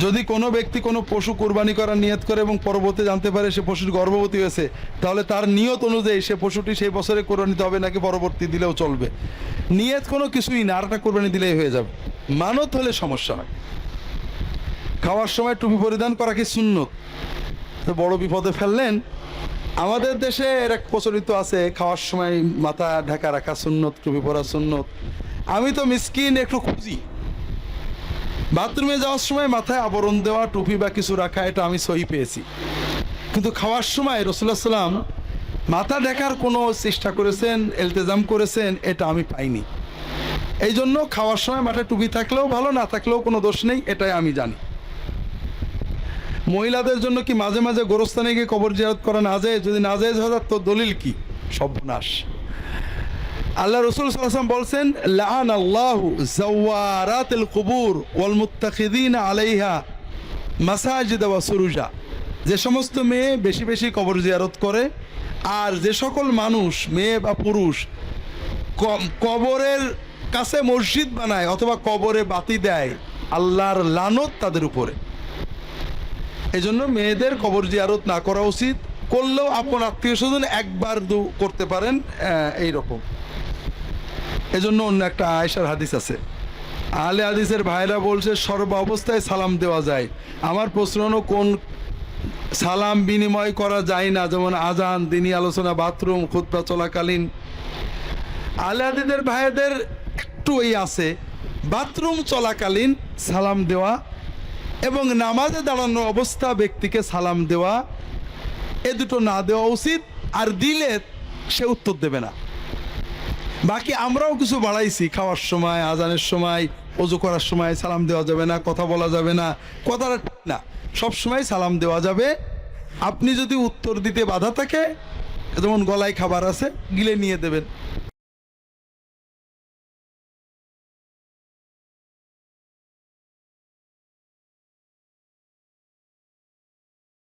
যদি কোনো ব্যক্তি কোনো পশু কোরবানি করার নিয়ত করে এবং পরবর্তী জানতে পারে সে পশুর গর্ভবতী হয়েছে, তাহলে তার নিয়ত অনুযায়ী সে পশুটি সেই বছরে কোরবানিতে হবে নাকি পরবর্তী দিলেও চলবে। নিয়ত কোনো কিছুই না, আর একটা কোরবানি দিলেই হয়ে যাবে। মানত হলে সমস্যা হয়। খাওয়ার সময় টুপি পরিধান করা কি সুন্নত? তো বড় বিপদে ফেললেন। আমাদের দেশে এর এক প্রচলিত আছে, খাওয়ার সময় মাথা ঢাকা রাখা সুন্নত, টুপি পরা সুন্নত। আমি তো মিসকিন, একটু খুঁজি। বাথরুমে যাওয়ার সময় মাথায় আবরণ দেওয়া, টুপি বা কিছু রাখা, এটা আমি সহি পেয়েছি। কিন্তু খাওয়ার সময় রাসূলুল্লাহ সাল্লাম মাথা ঢাকার কোনো চেষ্টা করেছেন, ইলতিজাম করেছেন, এটা আমি পাইনি। এই জন্য খাওয়ার সময় মাথায় টুপি থাকলেও ভালো, না থাকলেও কোনো দোষ নেই, এটাই আমি জানি। মহিলাদের জন্য কি মাঝে মাঝে গোরস্থানে গিয়ে কবর জিয়ারত করা না যায়? যদি না যায় তো দলিল কি? সর্বনাশ। আল্লাহ রাসূল সাল্লাল্লাহু আলাইহি ওয়াসাল্লাম বলছেন, লাআনাল্লাহু যাওয়ারাতিল কুবুর ওয়াল মুত্তাখিযিনা আলাইহা মাসাজিদ ওয়া সুরুজা। যে সমস্ত মেয়ে বেশি বেশি কবর জিয়ারত করে, আর যে সকল মানুষ, মেয়ে বা পুরুষ, কবরের কাছে মসজিদ বানায় অথবা কবরে বাতি দেয়, আল্লাহর লানত তাদের উপরে। এই জন্য মেয়েদের কবর জিয়ারত না করা উচিত। করলেও আপন আত্মীয় স্বজন একবার করতে পারেন, এইরকম। এজন্য অন্য একটা আয়েশার হাদিস আছে, আহলে হাদিসের ভাইরা বলছে সর্ব অবস্থায় সালাম দেওয়া যায়। আমার প্রশ্ন হলো, কোন সালাম বিনিময় করা যায় না? যেমন আজান, দিনী আলোচনা, বাথরুম, খুতবা চলাকালীন। আহলে হাদিসের ভাইদের একটু এই আছে, বাথরুম চলাকালীন সালাম দেওয়া এবং নামাজে দাঁড়ানো অবস্থা ব্যক্তিকে সালাম দেওয়া, এ দুটো না দেওয়া উচিত। আর দিলে সে উত্তর দেবে না। বাকি আমরাও কিছু বাড়াইছি, খাওয়ার সময়, আজানের সময়, ওযু করার সময় সালাম দেওয়া যাবে না, কথা বলা যাবে না, কথাটা ঠিক না। সব সময় সালাম দেওয়া যাবে। আপনি যদি উত্তর দিতে বাধা থাকে, যেমন গলায় খাবার আছে, গিলে নিয়ে দেবেন।